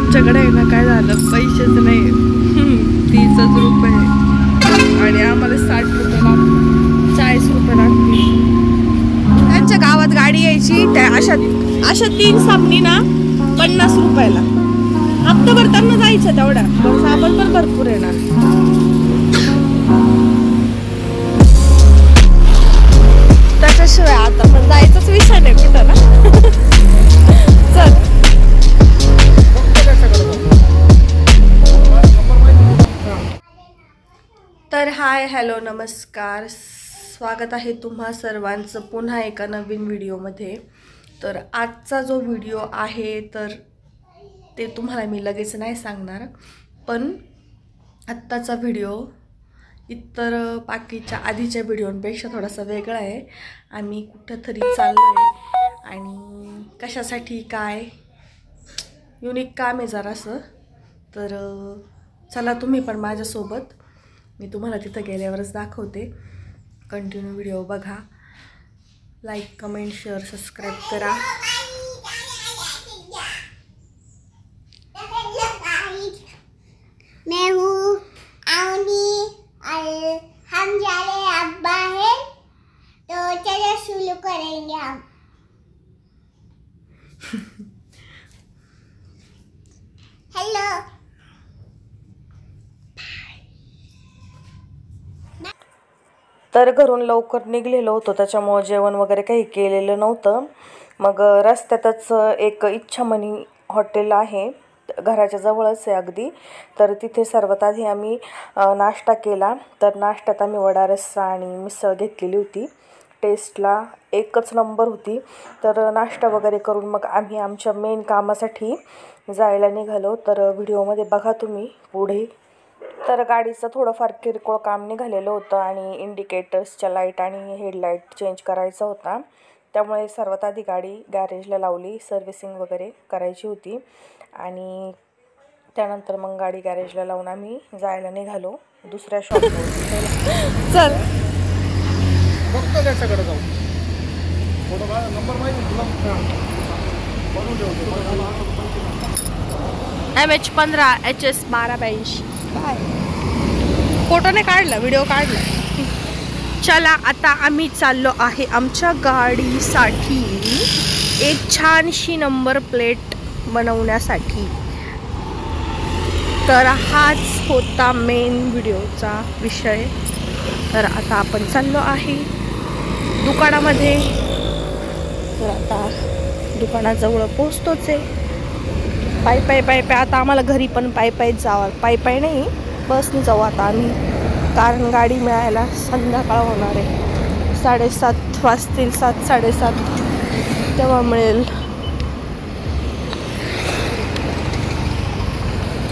आमच्याकडे आहे ना काय झालं, पैसेच नाही 30 रुपये आणि आम्हाला 60 रुपये लागतील, 40 रुपये लागतील. त्यांच्या गावात गाडी यायची त्या अशा 3 सामनी ना 50 रुपयाला. हप्ताभर त्यांना जायचं तेवढा, बस आपण पण भरपूर येणार. त्याच्याशिवाय आता पण जायचाच विषय नाही कुठं ना. चल तर हाय हॅलो नमस्कार, स्वागत आहे तुम्हा सर्वांचं पुन्हा एका नवीन व्हिडिओमध्ये. तर आजचा जो व्हिडिओ आहे तर ते तुम्हाला मी लगेच नाही सांगणार, पण आत्ताचा व्हिडिओ इतर बाकीच्या आधीच्या व्हिडिओंपेक्षा थोडासा वेगळा आहे. आम्ही कुठंतरी चाललो आहे आणि कशासाठी काय युनिक काम आहे जरासं. तर चला तुम्ही पण माझ्यासोबत, मी तुम्हाला तिथं गेल्यावरच दाखवते. कंटिन्यू व्हिडिओ बघा, लाईक कमेंट शेअर सबस्क्राईब करा. मैं हूँ अवनी और हम जा रहे हैं अब बाहर, तो चलो शुरू करेंगे हम. हेलो. तर घरून लवकर निघलेलो होतो, त्याच्यामुळं जेवण वगैरे काही केलेलं नव्हतं. मग रस्त्यातच एक इच्छामणी हॉटेल आहे, घराच्या जवळच आहे अगदी. तर तिथे सर्वात आधी आम्ही नाश्ता केला. तर नाश्त्यात आम्ही वडा रस्सा आणि मिसळ घेतलेली होती, टेस्टला एकच नंबर होती. तर नाश्ता वगैरे करून मग आम्ही आमच्या मेन कामासाठी जायला निघालो. तर व्हिडिओमध्ये बघा तुम्ही पुढे. तर गाडीचं थोडंफार किरकोळ काम निघालेलं होतं आणि इंडिकेटर्सच्या लाईट आणि हेडलाईट चेंज करायचा होता. त्यामुळे सर्वात आधी गाडी गॅरेजला लावली, सर्व्हिसिंग वगैरे करायची होती. आणि त्यानंतर मग गाडी गॅरेजला लावून आम्ही जायला निघालो दुसऱ्या शॉपवर. चल बघतो त्याच्याकडे जाऊ. नंबर माहिती तुला? MH15 HS 1282. काय फोटो नाही काढला, व्हिडिओ काढला. चला आता आम्ही चाललो आहे आमच्या गाडीसाठी एक छानशी नंबर प्लेट बनवण्यासाठी. तर हाच होता मेन व्हिडिओचा विषय. तर आता आपण चाललो आहे दुकानामध्ये. तर आता दुकानाजवळ पोचतोच आहे. पायी पायी आता आम्हाला घरी पण पायी जावं. पायी नाही, बसने जाऊ आता आम्ही, कारण गाडी मिळायला संध्याकाळ होणार आहे. 7:30 वाजतील, 7 साडेसात तेव्हा मिळेल.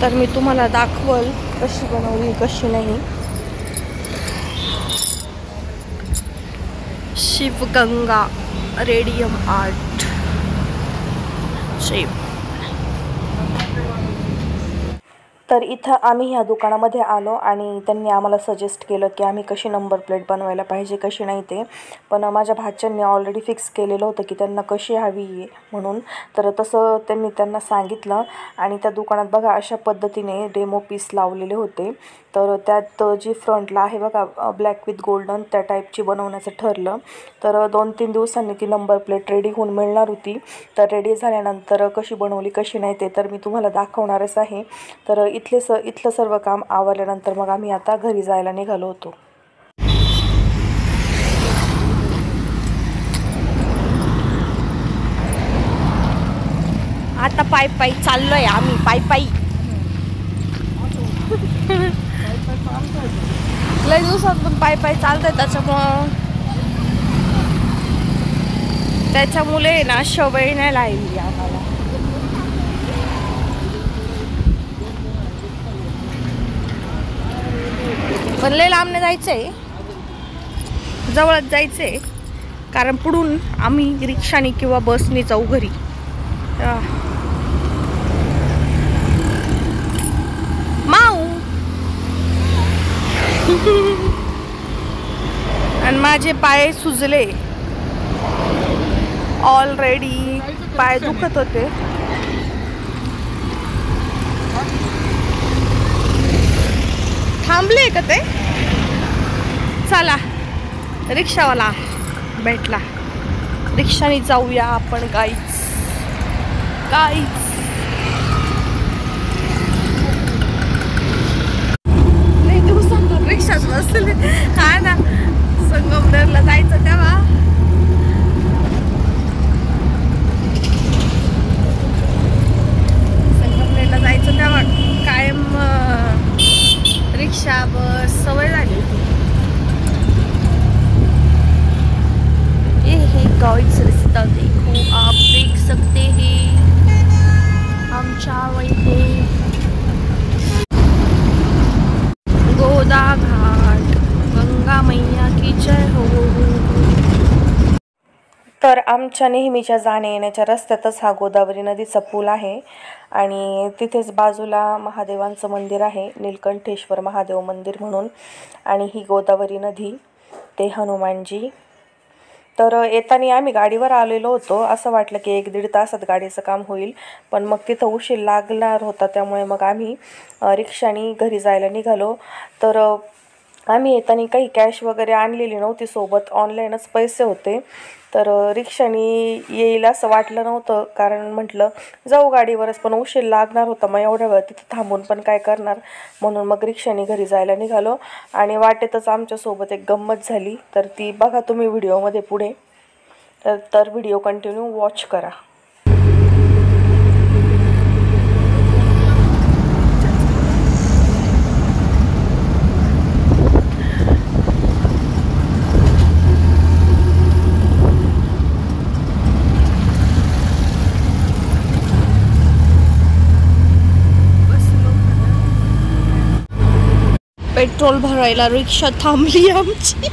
तर मी तुम्हाला दाखवल कशी बनवली कशी नाही. Shivganga radium art shape. तर इथं आम्ही ह्या दुकानामध्ये आलो आणि त्यांनी आम्हाला सजेस्ट केलं की आम्ही कशी नंबर प्लेट बनवायला पाहिजे कशी नाही ते. पण माझ्या भाच्यांनी ऑलरेडी फिक्स केलेलं होतं की त्यांना कशी हवी आहे म्हणून. तर तसं त्यांना सांगितलं आणि त्या दुकानात बघा अशा पद्धतीने डेमो पीस लावलेले होते. तर त्यात जी फ्रंटला आहे बघा ब्लॅक विथ गोल्डन, त्या टाईपची बनवण्याचं ठरलं. तर 2-3 दिवसांनी ती नंबर प्लेट रेडी होऊन मिळणार होती. तर रेडी झाल्यानंतर कशी बनवली कशी नाही ते तर मी तुम्हाला दाखवणारच आहे. तर इथलं सर्व काम आवरल्यानंतर मग आम्ही आता घरी जायला निघालो होतो. आता पायी चाललोय आम्ही, पायी लय दिवसातून पायी चालतंय. त्याच्यामुळे ना सवय नाही लागली आम्हाला. पण लय लांबने जायचंय, जवळच जायचंय, कारण पुढून आम्ही रिक्षाने किंवा बसने जाऊ घरी. माऊ आणि माझे पाय सुजले ऑलरेडी, पाय दुखत होते. थांबले का ते? चला रिक्षावाला भेटला, रिक्षाने जाऊया आपण गाईच. नाही दिवसातून रिक्षाच बसले. हा ना, संगमनेरला जायचं तेव्हा कायम रिक्षा बस सवय झाली होती. ये गाइस रास्ता देखो, आप देख सकते हैं हम जा रहे हैं गोदा घाट, गंगा मैया की जय हो. तर आमच्या नेहमीच्या जाण्या येण्याच्या रस्त्यातच हा गोदावरी नदीचा पूल आहे आणि तिथेच बाजूला महादेवांचं मंदिर आहे, नीलकंठेश्वर महादेव मंदिर म्हणून. आणि ही गोदावरी नदी, ते हनुमानजी. तर येताना आम्ही गाडीवर आलेलो होतो. असं वाटलं की 1-1.5 तासात गाडीचं काम होईल, पण मग तिथं उशीर लागणार होता. त्यामुळे मग आम्ही रिक्षाने घरी जायला निघालो. तर आम्ही येताना काही कॅश वगैरे आणलेली नव्हती सोबत, ऑनलाईनच पैसे होते. तर रिक्षाने येईल असं वाटलं नव्हतं, कारण म्हटलं जाऊ गाडीवरच, पण उशीर लागणार होता. मग एवढ्या वेळ तिथं थांबून पण काय करणार, म्हणून मग रिक्षाने घरी जायला निघालो. आणि वाटेतच आमच्यासोबत एक गंमत झाली, तर ती बघा तुम्ही व्हिडिओमध्ये पुढे. तर व्हिडिओ कंटिन्यू वॉच करा. पेट्रोल भरायला रिक्षा थांबली आमची.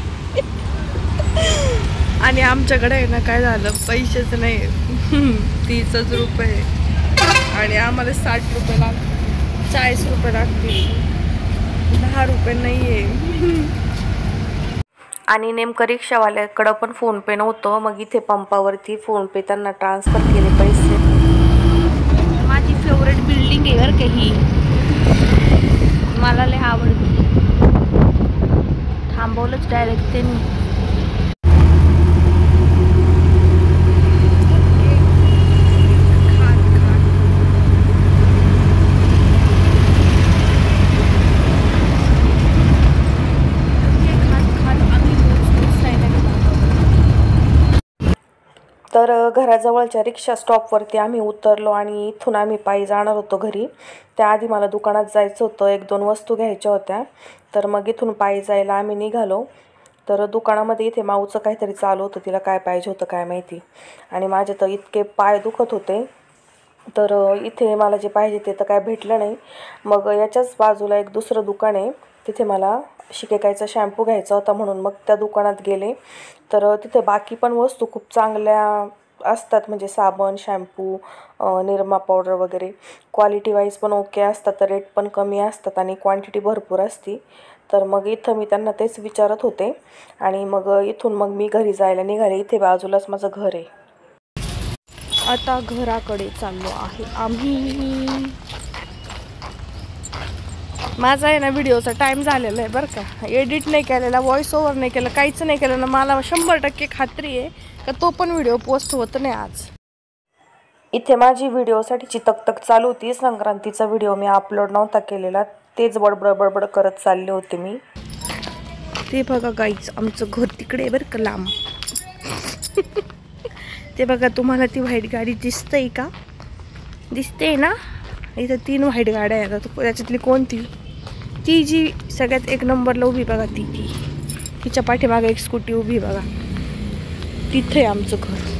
आणि आमच्याकडे आहे ना काय झालं, पैसेच नाही, 30 रुपये. आणि आम्हाला 60 रुपये लागतील, 40 रुपये लागतील, 10 रुपये नाही आहे. आणि नेमकं रिक्षावाल्याकडं पण फोनपे नव्हतं. मग इथे पंपावरती फोनपे त्यांना ट्रान्सफर केले पैसे. माझी फेवरेट बिल्डिंग आहे बरं का ही, मला लय आवडते. थांबवलंच डायरेक्ट त्यांनी. तर घराजवळच्या रिक्षा स्टॉपवरती आम्ही उतरलो आणि इथून आम्ही पायी जाणार होतो घरी. त्याआधी मला दुकानात जायचं होतं, 1-2 वस्तू घ्यायच्या होत्या. तर मग इथून पायी जायला आम्ही निघालो. तर दुकानामध्ये इथे माऊचं काहीतरी चालू होतं, तिला काय पाहिजे होतं काय माहिती. आणि माझे तर इतके पाय दुखत होते, तर इथे मला जे पाहिजे ते तर काय भेटलं नाही. मग याच्याच बाजूला एक दुसरं दुकान आहे, तिथे मला शिकेकायचा शॅम्पू घ्यायचा होता, म्हणून मग त्या दुकानात गेले. तर तिथे बाकी पण वस्तू खूप चांगल्या असतात, म्हणजे साबण, शॅम्पू, निरमा पावडर वगैरे क्वालिटी वाईज पण ओके असतात, तर रेट पण कमी असतात आणि क्वांटिटी भरपूर असती. तर मग इथं मी त्यांना तेच विचारत होते. आणि मग इथून मग मी घरी जायला निघाले. इथे बाजूलाच माझं घर आहे. आता घराकडे चाललो आहे आम्ही. माझा आहे ना व्हिडिओचा टाईम झालेला आहे बरं का, एडिट नाही केलेला, व्हॉइस ओव्हर नाही केलं, काहीच नाही केलं ना. मला 100% खात्री आहे का तो पण व्हिडिओ पोस्ट होत नाही आज. इथे माझी व्हिडिओसाठीची तकतक चालू होती. संक्रांतीचा व्हिडिओ मी अपलोड नव्हता केलेला, तेच बडबड करत चालले होते मी. ते बघा गाईच, आमचं घर तिकडे आहे बरं का, लांब. ते बघा, तुम्हाला ती व्हाईट गाडी दिसतंय का? दिसते ना, इथं 3 व्हाईट गाड्या आहेत. त्याच्यातली कोणती? ती जी सगळ्यात 1 नंबरला उभी बघा, ती तिच्या पाठीमागे एक स्कूटी उभी बघा, तिथे आमचं घर.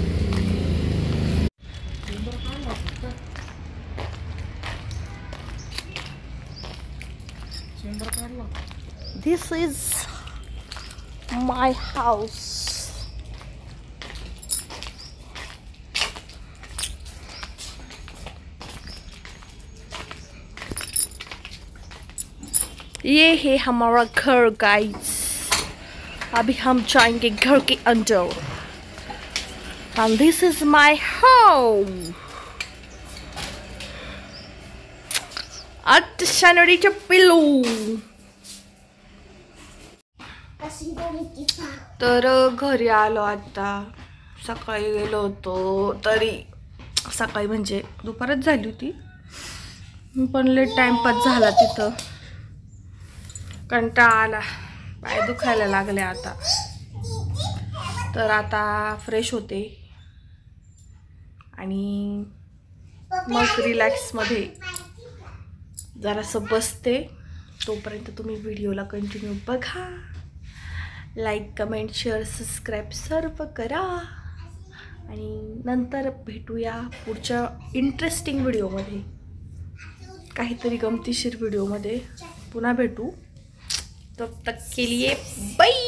This is my house. ये है हमारा घर गाइस. अभी हम जाएंगे घर के अंदर. And this is my home. At शनिवारीचे पिल्लू. तर घरी आलो आता. सकाळी गेलो होतो तरी सकाळी म्हणजे दुपारच झाली होती पण लेट टाइमपास झाला तिथं. कंटाळा आला, पाय दुखायला लागले आता. तर आता फ्रेश होते आणि मग रिलॅक्समध्ये जरासं बसते. तोपर्यंत तुम्ही व्हिडिओला कंटिन्यू बघा. लाईक, कमेंट, शेअर, सबस्क्राईब सर्व करा आणि नंतर भेटूया पुढच्या इंटरेस्टिंग व्हिडिओमध्ये, काहीतरी गमतीशीर व्हिडिओमध्ये पुन्हा भेटू. तब तक के लिए बाय.